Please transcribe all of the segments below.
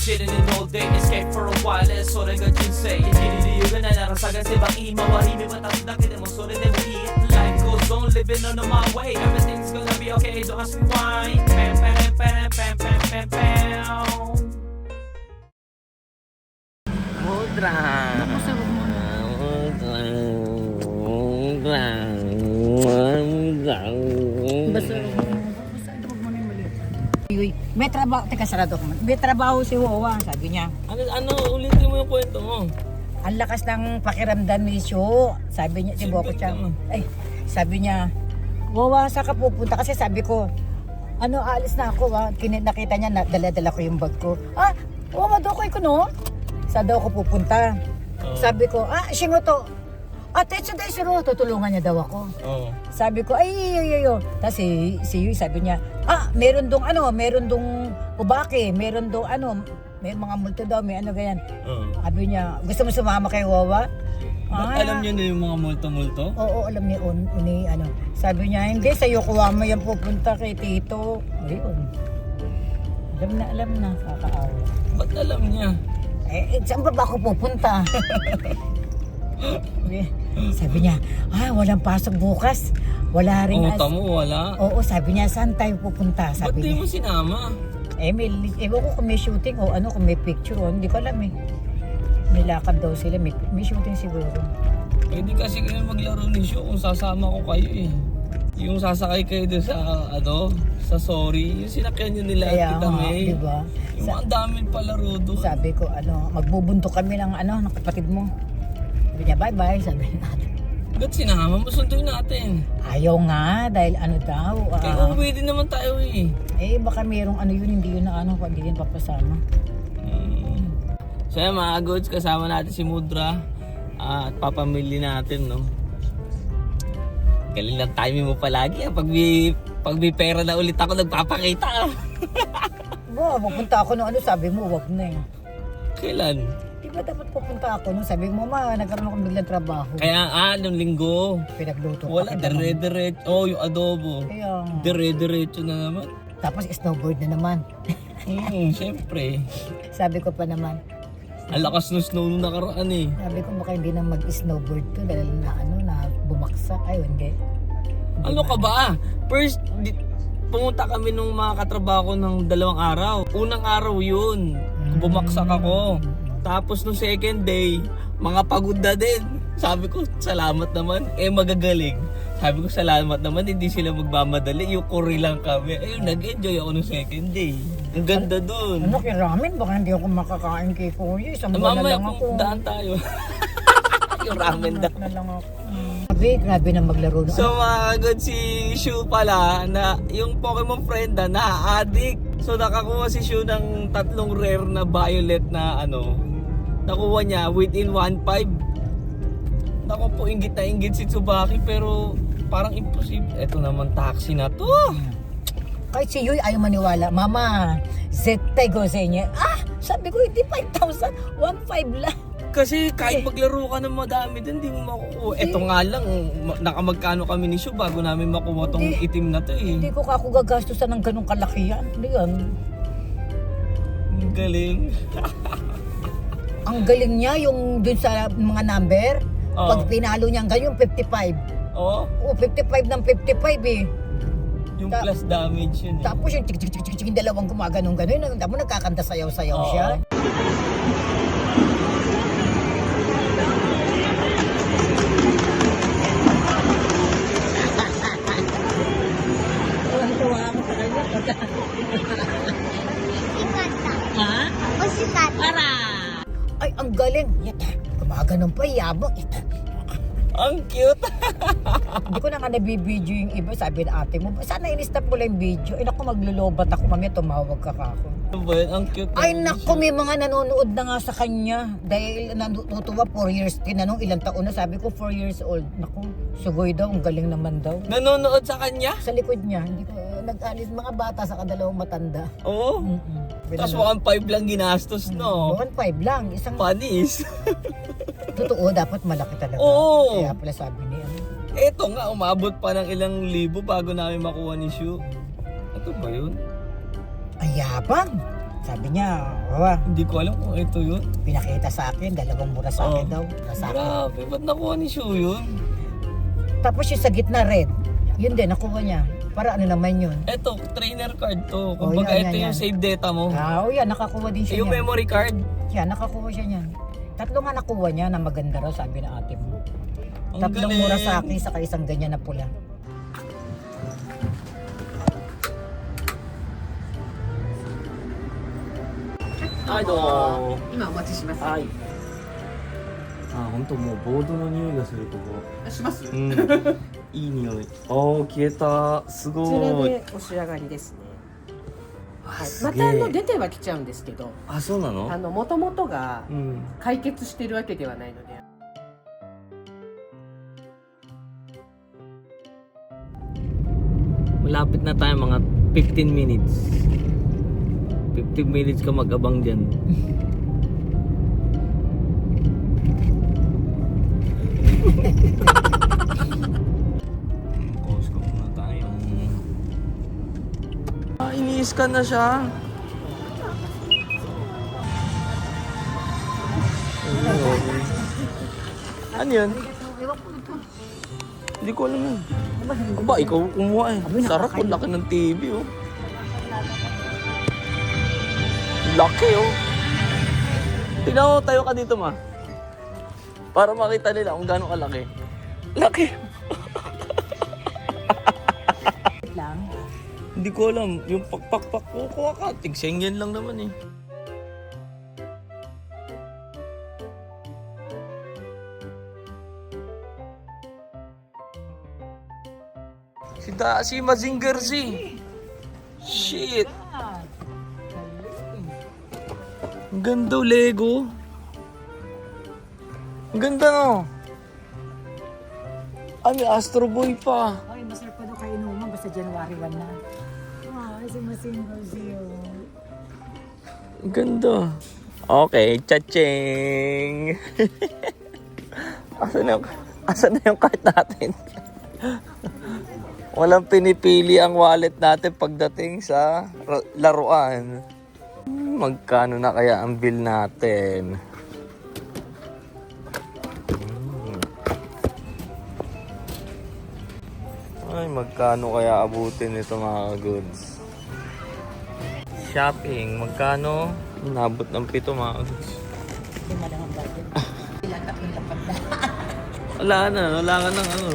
Chilling in all day, escape for a while,それが人生生きる理由がないなら探せばいい周り見渡すだけでもそれでもいい Life goes on, living on my way Everything's gonna be okay, don't ask me why Pam, pam, pam, pam, pam, pam, pam Mudra. May trabaho, teka sarado ko. May trabaho si Wawa, sabi niya. Ano, ulitin mo yung kwento mo. Ang lakas ng pakiramdam ni Shu. Sabi niya, si Boko Chang. Ay, sabi niya, Wawa, saan ka pupunta? Kasi sabi ko, ano, aalis na ako ha. Nakita niya, dala-dala ko yung bag ko. Ah, Wawa, dokoy ko no? Saan daw ako pupunta? Sabi ko, shingo to. Tetsu Daisuro, tutulungan niya daw ako. Sabi ko, ay. Tapos si Yui sabi niya, meron dong ubake, meron dong may mga multo daw, may ano ganyan. Sabi niya, gusto mo sumama kay Wawa? Ba't alam niyo na yung mga multo-multo? Oo, alam niya Sabi niya, hindi, sa Yokohama yan pupunta kay Tito. Ayun. Alam na, kakaawa. Ba't alam niya? Saan ba ako pupunta? Sabi niya, walang pasok bukas. Wala rin. Mo, wala. Oo, sabi niya, saan tayo pupunta? Ba't di mo sinama? Ewan ko kung may shooting o kung may picture o, hindi ko alam eh. May lakad daw sila, may shooting siguro. Pwede kasi kayo maglaro ni Shu kung sasama ko kayo eh. Yung sasakay kayo doon sa sorry, yung sinakyan nyo nila at kita May. Diba? Yung ang daming palaro doon. Sabi ko, magbubuntok kami ng kapatid mo. Sabi niya, bye-bye, sabi niya. Ba't sinama mo? Sunduin natin. Ayaw nga, dahil daw. Uwi din naman tayo eh. Baka mayroong hindi yun hindi yun papasama. So yan mga goods, kasama natin si Mudra at papamili natin, no? Galing lang timing mo palagi. Pag may pera na ulit ako, nagpapakita. Pupunta ako nung sabi mo, wag na eh. Kailan? Diba dapat pupunta ako nung sabi mo, nagkaroon akong biglang trabaho. Kaya nung linggo. Pinagluto. Wala, dire-diretso. Yung adobo. Kaya Dire-diretso na naman. Tapos snowboard na naman. Siyempre. Sabi ko pa naman. Ang lakas ng snow nung nakaraan eh. Sabi ko baka hindi na mag-snowboard to dahil na bumaksak. Ay, hindi. Ano ka ba? First, pumunta kami nung mga katrabaho ng 2 araw. Unang araw yun. Bumaksak ako. Tapos nung second day, mga pagod na din. Sabi ko, salamat naman. Magagaling. Sabi ko, salamat naman. Hindi sila magmamadali. Yung kuri lang kami. Ayun, nag-enjoy ako nung second day. Ang ganda dun. Kay ramen? Baka hindi ako makakain kay Kuya. Isang buwan na lang ako. Daan tayo. Yung ramen daw. Na lang ako. Grabe na maglaro na. So mga good, si Shu pala, na yung Pokemon friend na-addict. So nakakuha si Shu ng 3 rare na violet na nakuha niya within 1.5. Naku po, inggit na inggit si Tsubaki pero parang imposible. Eto naman taxi na to. Kahit si Yui ayaw maniwala, Mama, zetay go sa inyo. Sabi ko, hindi 5,000, 1,500 lang. Kasi kahit maglaro ka ng madami din, hindi mo makukuha. Eto nga lang, nakamagkano kami ni Shu bago namin makuha tong itim na to eh. Hindi ko ako gagastusan ng ganong kalaki yan. Hindi yan. Ang galing. Ang galing niya yung dun sa mga number. Pag pinalo niya ganyan, 55. Oo. 55 ng 55 eh. Yung plus damage yun eh. Tapos yung tik-tik-tik-tik yung dalawang gumaganong-ganon. Tapos nagkakanta sayaw-sayaw siya. Ay, ang galing. Yata, gumaganon pa, yabang. Ang cute. Hindi ko na nga nabibideo yung iba. Sabi na ate mo, sana in-stop mo lang yung video. Ay naku, maglulubat ako. Mamaya tumawag ka kako. Ano ba yun? Ang cute. Ay naku, may mga nanonood na nga sa kanya. Dahil natutuwa 4 years. Tinanong ilang taon na. Sabi ko 4 years old. Naku, sugoy daw. Ang galing naman daw. Nanonood sa kanya? Sa likod niya. Hindi ko, nag-alis mga bata sa kadalawang matanda. Oo. Tapos 1.5 lang ginastos, no? 1.5 lang. Isang Panis. totoo, dapat malaki talaga. Oo. Kaya pala sabi niya. Eto nga, umabot pa ng ilang libo bago namin makuha ni Shu. Ito ba yun? Ay, yabang. Sabi niya, oh, Hindi ko alam kung ito yun. pinakita sa akin, 2 mura sa akin daw. Nasa akin. Grabe, ba't nakuha ni Shu yun? Tapos yung sa gitna red, yun din, nakuha niya. Para ano naman yun? Eto, trainer card to. Oh, Kumbaga yan, ito yan, yung yan. save data mo. Yan, nakakuha din siya Yung niyan. memory card. Yan, nakakuha siya niyan. 3 nga nakuha niya na maganda raw, sabi na ate mo. Ang 3 galing. mura sa akin, saka isang ganyan na pula. Ay, do. 今お待ちします。はい。あ、本当もうボードの匂いがするここ。します。うん。いい匂い。おー、消えた。すこちらごい。でお仕上がりですね。はい、ますげえた出てはきちゃうんですけど、あ、そうなの？元々がうん。解決してるわけではないので。 Malapit na tayo mga 15 minutes. 15 minutes ka mag-abang dyan. Costco muna tayo. Ah, ini-scan na siya. Ano yun? Hindi ko alam yun. Aba, ikaw kumuha eh. Sarap po, laki ng TV oh. Laki oh. Tingnan mo, tayo ka dito ma. Para makita nila kung gaano kalaki. Laki. Lang. Hindi ko alam. Yung pakpak ko, kuha ka. Tig-100 lang naman eh. Si Mazinger Z. Shit. Ang ganda oh, Lego. Ang ganda no. Ay, may Astro Boy pa. Ay, masarap pa daw kayo inuman, basta January 1 na. Ay, si Masingo siya. Ang ganda. Okay, cha-ching. Asan na yung card natin? Walang pinipili ang wallet natin pagdating sa laruan. Magkano na kaya ang bill natin? Ay, magkano kaya abutin ito mga goods? Shopping, magkano? Nabot ng 7 mga goods. Hindi mo lang ang budget. Ilang tatlong tapat na. Wala ka ng ano.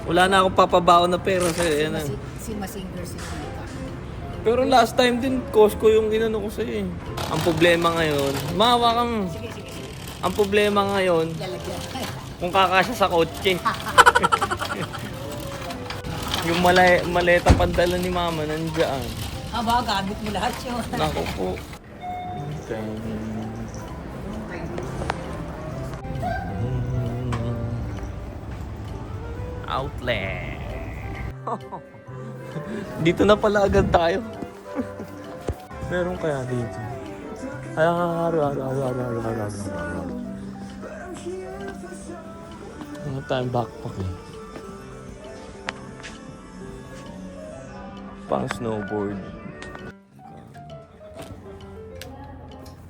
Wala na akong papabaon na pera sa'yo. Yan na. Si Masingo si Tita. Pero last time din, Costco yung inano ko sa'yo eh. Ang problema ngayon, mahawa kang. Sige, sige, sige. Ang problema ngayon, Lalagyan. kung kakasya sa kotse. Yung maleta pandala ni mama nandiyan. Aba, gamit mo lahat yun. Naku po. Okay. Outlet. Dito na pala agad tayo. Meron kaya dito? Ano tayong backpack eh. Pang snowboard.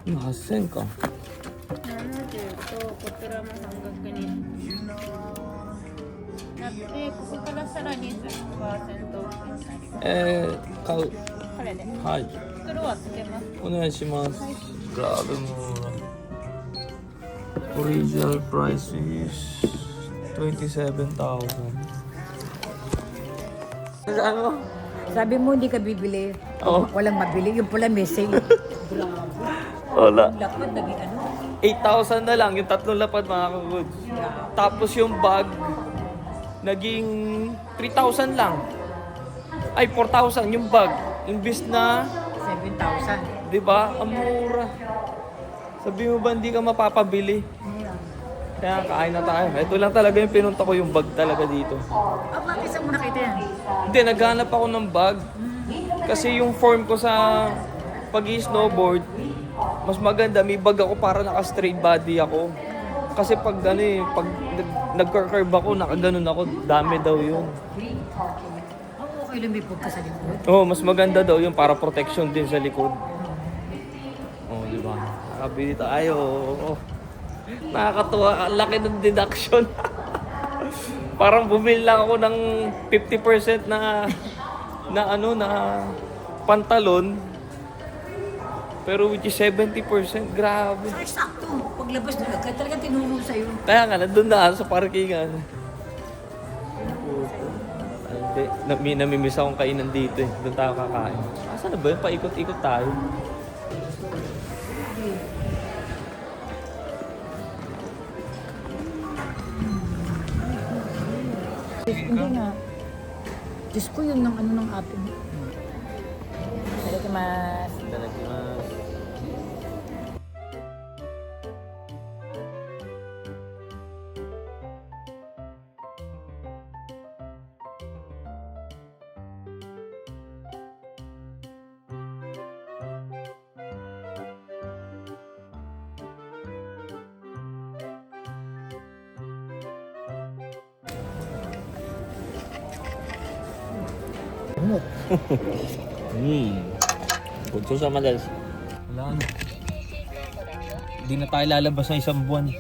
Nakasen ka. 70とこちらも半額になってここからさらに10%オフになります買う。これではい。袋はつけます お願いします。Grabe mura. Original price is 27,000. Ano? Sabi mo hindi ka bibili. Oo. Walang mabili. Yung pula may sale. Wala. Lakad, naging ano? 8,000 na lang yung tatlong lapad mga ka-goods. Tapos yung bag, naging 3,000 lang. Ay, 4,000 yung bag. Imbis na, 7,000. di ba? Ang mura. Sabi mo ba hindi ka mapapabili? Kaya kain na tayo. Ito lang talaga yung pinunta ko yung bag talaga dito. Bakit saan mo nakita yan? Hindi, naghanap ako ng bag. Kasi yung form ko sa pag-snowboard, mas maganda. May bag ako para naka-straight body ako. Kasi pag ano eh, pag nag-curve ako, nakaganon ako, dami daw yun. may lumipog ka sa likod. Oh, mas maganda daw yung para protection din sa likod. Oh, di ba? Nakabili tayo. Oh. Nakakatuwa, ang laki ng deduction. Parang bumili lang ako ng 50% na pantalon. Pero which is 70%, grabe. Ay, sakto. Paglabas na agad, talagang tinulong sa'yo. Kaya nga, nandun na sa parkingan. Hindi, namimiss akong kainan dito eh. Doon tayo kakain. Asa na ba yun? Paikot-ikot tayo. Hindi nga. Diyos ko yun ng ano ng ate mo. Itadakimasu. Itadakimasu. Punso sa madalas. Wala na. Hindi na tayo lalabas sa isang buwan.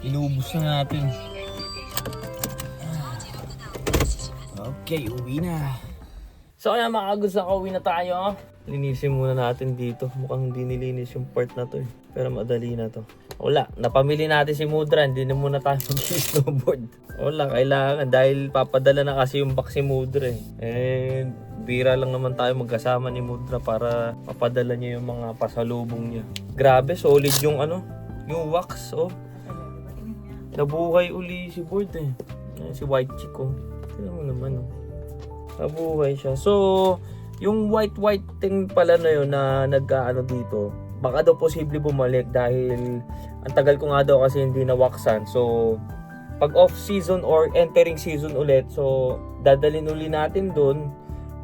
Inuubos na natin. Okay, uwi na. So kaya mga kaguds, nakauwi na tayo. Linisin muna natin dito. Mukhang hindi nilinis yung part na to eh. Pero madali na to. Wala, napamili natin si Mudra. Hindi na muna tayo mag-snowboard. Wala, kailangan. Dahil papadala na kasi yung box si Mudra eh. And bira lang naman tayo magkasama ni Mudra para papadala niya yung mga pasalubong niya. Grabe, solid yung yung wax oh. Nabuhay uli si board eh. Si White Chick oh. Tignan mo naman oh. Nabuhay siya. So, yung white thing pala na yun na nag-ano dito, baka daw posible bumalik dahil ang tagal ko nga daw kasi hindi na-waxan. So, pag off-season or entering season ulit, so dadalhin uli natin dun,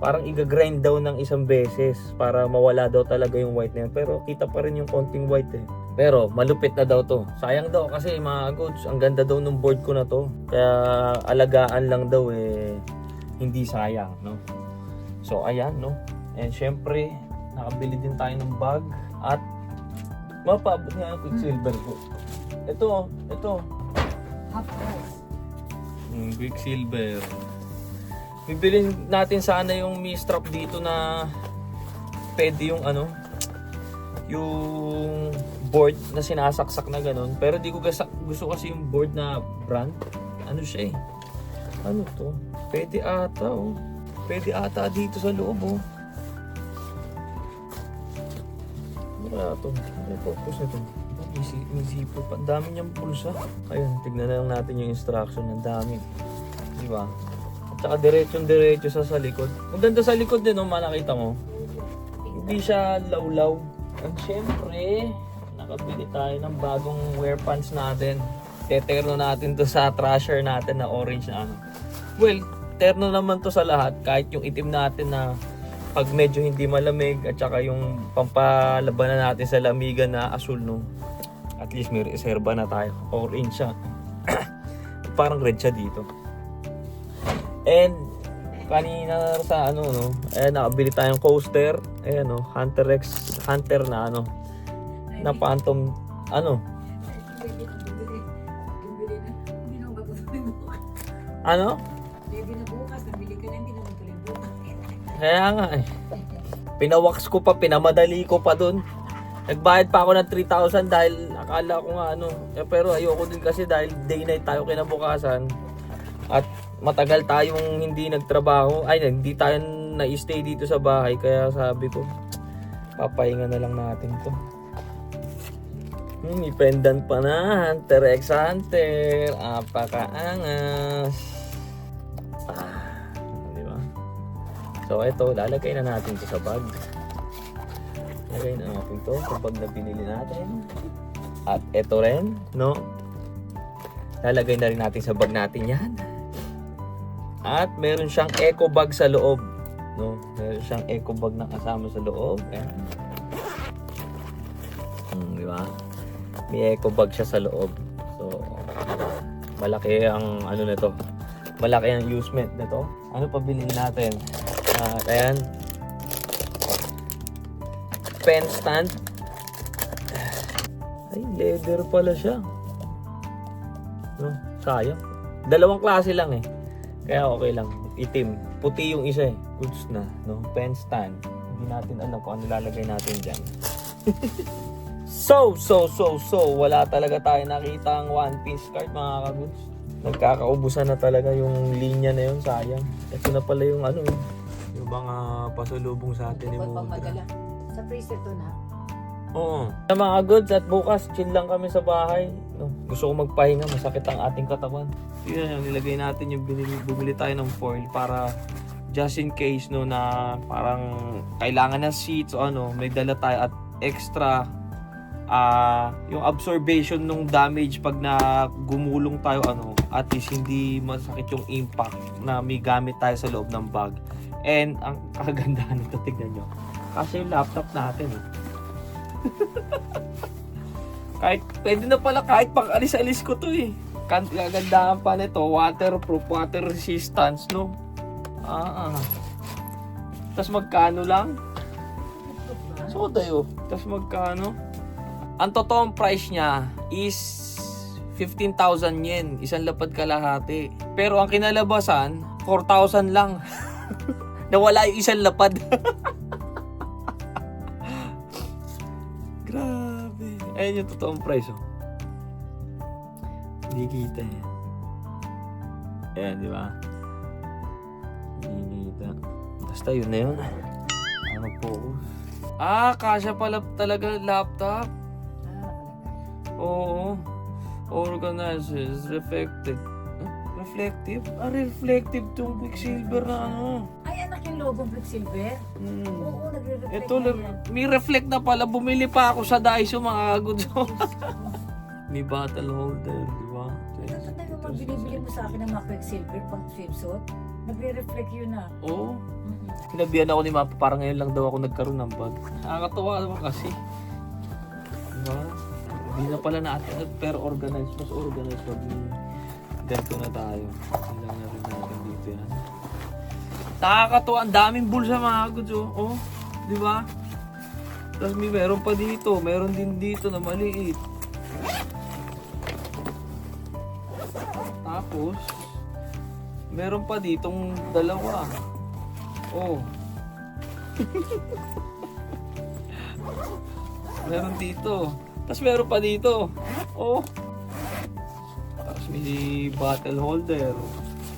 parang i-grind daw ng isang beses para mawala daw talaga yung white na yun. Pero kita pa rin yung konting white eh. Pero malupit na daw to. Sayang daw kasi mga goods, ang ganda daw ng board ko na to. Kaya alagaan lang daw eh, hindi sayang, no? So ayan, no? And syempre, nakabili din tayo ng bag at mapaabot nga ang Quicksilver ko. Ito. Half price. Quicksilver. Bibilin natin sana yung mi-strap dito na pwede yung yung board na sinasaksak na ganun. Pero di ko gusto kasi yung board na brand. Ano siya eh? Ano to? Pwede ata oh. Pwede ata dito sa loob oh. Ano kaya ito? Ano purpose nito? May zipper pa. Ang dami niyang pulsa. Ayun, tignan na lang natin yung instruction. Ang dami. Di ba? At saka diretso sa likod. Maganda sa likod din oh, nakita mo. Hindi siya lawlaw. At syempre, nakabili tayo ng bagong wear pants natin. Teterno natin to sa trasher natin na orange na ano. Well, terno naman to sa lahat, kahit yung itim natin na pag medyo hindi malamig at saka yung pampalabanan natin sa lamigan na asul no. At least may reserva na tayo. Orange siya. Parang red siya dito. And kanina sa nakabili tayong coaster. Ayan Hunter X Hunter na na Phantom Kaya nga eh. Pinawax ko pa, pinamadali ko pa dun. Nagbayad pa ako ng 3,000 dahil akala ko nga pero ayoko din kasi dahil day night tayo kinabukasan. At matagal tayong hindi nagtrabaho. Hindi tayo na-stay dito sa bahay. Kaya sabi ko, papahinga na lang natin to. May pendant pa na. Hunter X Hunter. Apakaangas. Diba? So ito, lalagay na natin to sa bag. Lalagay na natin to sa bag na pinili natin. At ito rin, no? Lalagay na rin natin sa bag natin yan. At meron siyang eco bag sa loob. No? Meron siyang eco bag na kasama sa loob. Ayan. Diba? May eco bag siya sa loob. So, malaki ang nito. malaki ang usement nito. Ano pa bilhin natin? Ayan. Pen stand. Ay, leather pala siya. No, sayang. Dalawang klase lang eh. Kaya okay lang. Itim. Puti yung isa eh. Goods na. No? Pen stand. Hindi natin alam kung ano lalagay natin dyan. So, wala talaga tayo nakita ang One Piece card mga ka-goods. Nagkakaubusan na talaga yung linya na yun, sayang. Ito na pala yung ano, yung mga pasulubong sa atin ni Mudra. Sa freezer to na. Oo. Mga goods, at bukas chill lang kami sa bahay. No, gusto ko magpahinga, masakit ang ating katawan. Yun, nilagay natin yung bumili tayo ng foil para just in case no na parang kailangan ng seats o ano, may dala tayo at extra yung absorption ng damage pag na gumulong tayo ano, at least hindi masakit yung impact na may gamit tayo sa loob ng bag. And ang kagandahan nito, tignan nyo, kasi yung laptop natin kahit pwede na pala kahit pang alis-alis ko to eh. Kagandahan pa nito, waterproof, water resistance no. Tas magkano lang? So tayo, tas magkano? Ang totoong price niya is 15,000 yen, isang lapad kalahati. Pero ang kinalabasan, 4,000 lang. Nawala yung isang lapad. Grabe. Ayun yung totoong price oh. Hindi kita yan. Ayan, di ba? Hindi kita. Basta yun na yun. Ano po? Kasya pala talaga laptop. Oo. Organizes, reflective. Reflective? Reflective tong Quicksilver na ano. Ay, anak yung logo Quicksilver? Oo, nagre-reflect Ito, may reflect na pala. Bumili pa ako sa Daiso mga goods. May bottle holder, di ba? Ano yung mga binibili mo sa akin ng mga Quicksilver pang swimsuit? Nagre-reflect yun na. Oo. Kinabihan ako ni Mapa, parang ngayon lang daw ako nagkaroon ng bag. Nakakatawa naman kasi. Diba? Hindi na pala natin, pero organized. Mas organized pag ganito na tayo. Ilang na rin natin dito yan. Nakakatawa, ang daming bulsa mga goods oh. Di ba? Tapos meron pa dito, meron din dito na maliit. Tapos, meron pa ditong dalawa. Oh. Meron dito. Tapos meron pa dito. Oh. Tapos may bottle holder.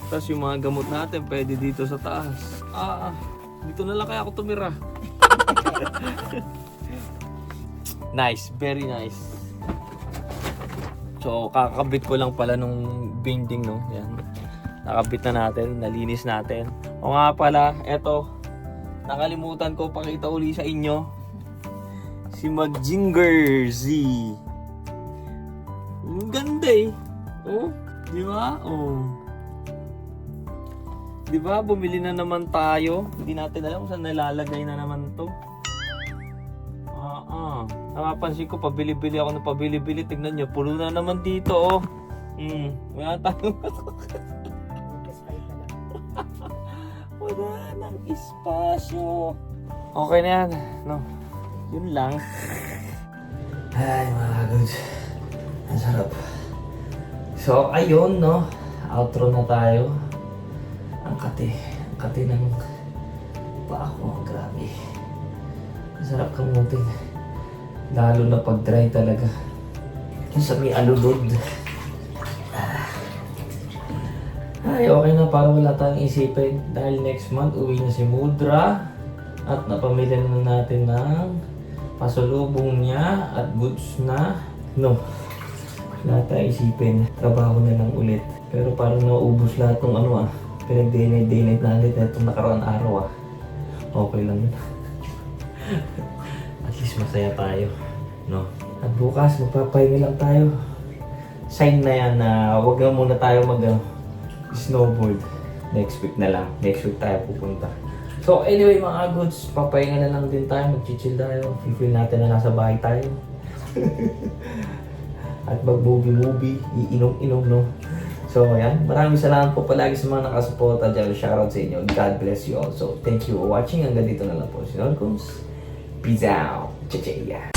Tapos yung mga gamot natin pwede dito sa taas. Dito na lang kaya ako tumira. Nice, very nice. So, kakabit ko lang pala nung binding, no? Yan. Nakabit na natin, nalinis natin. O nga pala, eto, nakalimutan ko pakita uli sa inyo. Si Magjinger Z. Ang ganda eh. Oh, di ba? Oh. Di ba? Bumili na naman tayo. Hindi natin alam kung saan nalalagay na naman to. Napapansin ko, pabili-bili ako ng pabili-bili. Tignan nyo, pulo na naman dito, oh. Wala tayong wala nang espasyo. Okay na yan, no? Yun lang. Ay, mga goods. Ang sarap. So, ayun, no? Outro na tayo. Ang kati ng paa ko. Grabe. Ang sarap kamutin. Lalo na pag dry talaga. Sa may alulod. Ay, okay na, para wala tayong isipin. Dahil next month, uwi na si Mudra. At napamili na natin ng pasalubong niya at goods na. No, wala tayong isipin. Trabaho na lang ulit. Pero parang naubos lahat ng ano pinag-day-night na ulit na itong nakaraang araw Okay lang yun. At least masaya tayo. No? At bukas, magpapahinga lang tayo. Sign na yan na wag na muna tayo snowboard. Next week na lang. Next week tayo pupunta. So anyway mga goods, papahinga na lang din tayo. Mag-chill tayo. Feel natin na nasa bahay tayo. At mag-movie-movie. Iinom-inom, no? So, ayan. Maraming salamat po palagi sa mga nakasuporta dyan. Shoutout sa inyo. God bless you all. So, thank you for watching. Hanggang dito na lang po. Sinod Peace out. Cha-cha.